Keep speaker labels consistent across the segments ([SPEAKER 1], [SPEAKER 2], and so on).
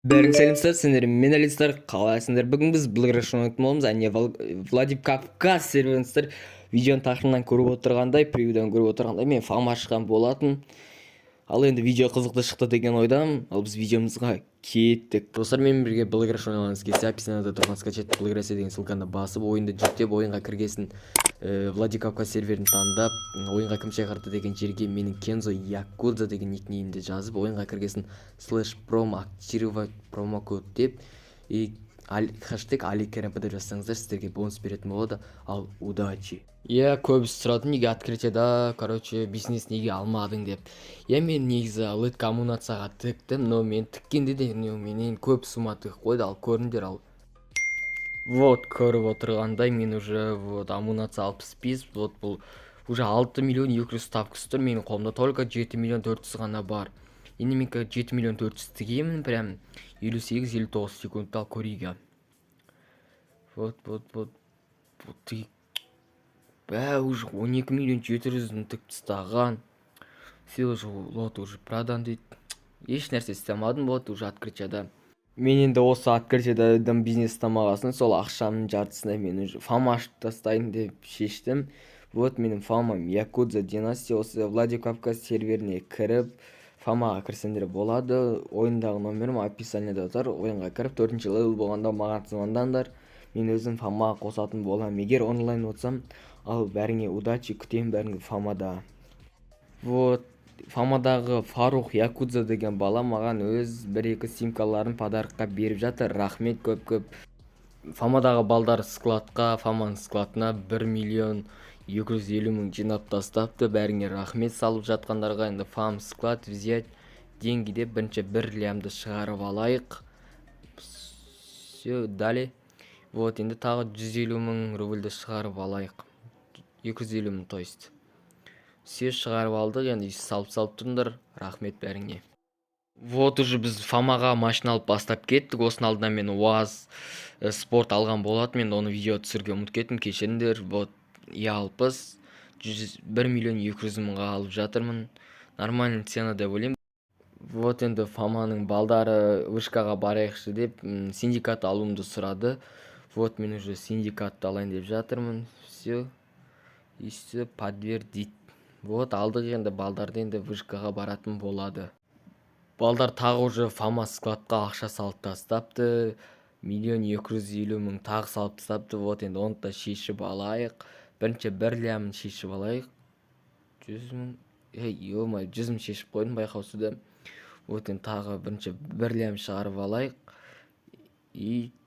[SPEAKER 1] Бәрің сәлемсіздер, сендер мен Алистер, қалайсыңдар? Бүгін біз Блэкрэшн ойнайтын боламыз, әне Владип Кавказ серверінсіздер видеоның тақырынан көріп отырғандай, превьюдан көріп отырғандай, мен фам ашқан болатын. Ал енді видео қызықты шықты деген ойдамын. Ал біз видеомызға кеттік. Достар, менімен бірге Блэкрэшн ойнағыңыз келсе, описаниеда тұрған скачать Блэкрэш деген ссылканы басып, ойынды жүктеп, ойынға кіргесін Владип Кавказ серверін таңдап, ойынға кім шақырды деген жерге менің Кензо Якудза деген никнеймді жазып, ойынға кіргесін /promo активировать промокод деп хэштег аликрп деп жазсаңыздар, сіздерге бонус беретін болады. Ал удачи. Көбісі сұрады, неге открытияда, бизнес неге алмадың деп. Мен негізі лид коммунацияға тіктім, но мен тіккенде де менен көп сума тығып қойды, ал көріңдер, ал көріп отырғандай мен уже амунация 65, бұл уже 6 миллион 200 ставкасы тұр, менің қолымда только 7 миллион 400 ғана бар. Енді мен 7 миллион 400 тігемін, прям 58-59 секундта, ал көрейге. Уже 12 миллион 700-ін тік тастаған. Все уже уже продан дейді. Еш нәрсе істемадым, уже открытияда. Мен енді осы открытияда бизнес тамағасын, сол ақшамның жартысына мен уже фам ашып тастайын деп шештім. Менің фамам Якудза династия. Осы Владип Кавказ серверіне кіріп, фамаға кірсеңдер болады. Ойындағы номерім описаниеда тұр. Ойынға кіріп, 4-ші левел болғанда маған звондаңдар. Мен өзім фамаға қосатын болам. Егер онлайн отсам, ал бәріңе удачи, күтем бәріңе фамада. Фамадағы Фарух Якудза деген бала маған өз 1-2 симкаларын подарыққа беріп жатыр. Рахмет көп-көп. Фамадағы балдар складқа, фаманың складына 1 миллион 250 мың жинап тастапты. Бәріңе рахмет салып жатқандарға. Енді фам склад взять деньги деп бірінші 1 лямды шығарып алайық. Все, дали. Енді тағы 150 мың рубльді шығарып алайық. 250 мың, то есть. Все шығарып алдық, енді салып тұрыңдар, рахмет бәріңе. Уже біз фамаға машина алып бастап кеттік. Осының алдында мен УАЗ спорт алған болат, мен оны видео түсірге ұмытып кеттім, кешіріңдер. Е60 1 миллион 200 мыңға алып жатырмын. Нормальный цена деп ойлаймын. Енді фаманың балдары вышкаға барайықшы деп синдикат алуымды сұрады. Мен уже синдикатты алайын деп жатырмын. Все, подтвердить. Алдық, енді балдарды енді вышкаға баратын болады. Балдар тағы уже фама складқа ақша салып тастапты. 1 250 мың тағы салып тастапты. Енді оны да шешіп алайық. Бірінші 1 лямын шешіп алайық. 100 мың. 100 мың шешіп қойдым байқаусызда. Енді тағы бірінші 1 лям шығарып алайық.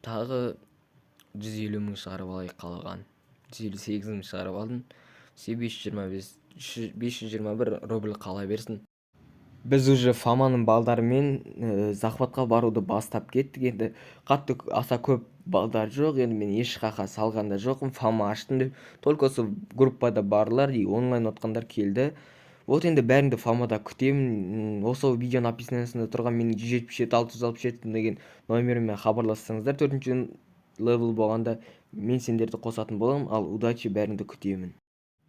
[SPEAKER 1] Тағы 150 мың шығарып алайық қалаған. 158 мың шығарып алдым. 521 рубль қала берсін. Біз уже фаманың балдарымен захватқа баруды бастап кеттік. Енді қатты аса көп балдар жоқ. Енді мен еш қақа салғанда жоқым. Фама аштым деп. Только осы группада барлар, онлайн отқандар келді. Енді бәріңді фамада күтемін. Осы видеоның описаниесінде тұрған менің 177-667 деген номеріме хабарлассаңыздар, 4-ші левел болғанда мен сендерді қосатын болам. Ал удачи, бәріңді күтемін.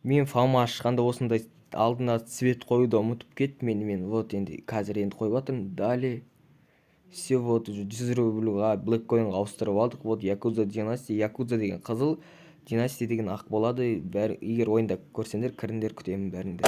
[SPEAKER 1] Мен фама ашқанда осындай алдына цвет қоюды ұмытып кеттім. Мен енді қазір енді қойып жатырмын. Дали. Все, уже 100 рубльға блэккоинға ауыстырып алдық. Якудза династия. Якудза деген қызыл, династия деген ақ болады. Егер ойында көрсеңдер, кіріңдер, күтемін бәріңді.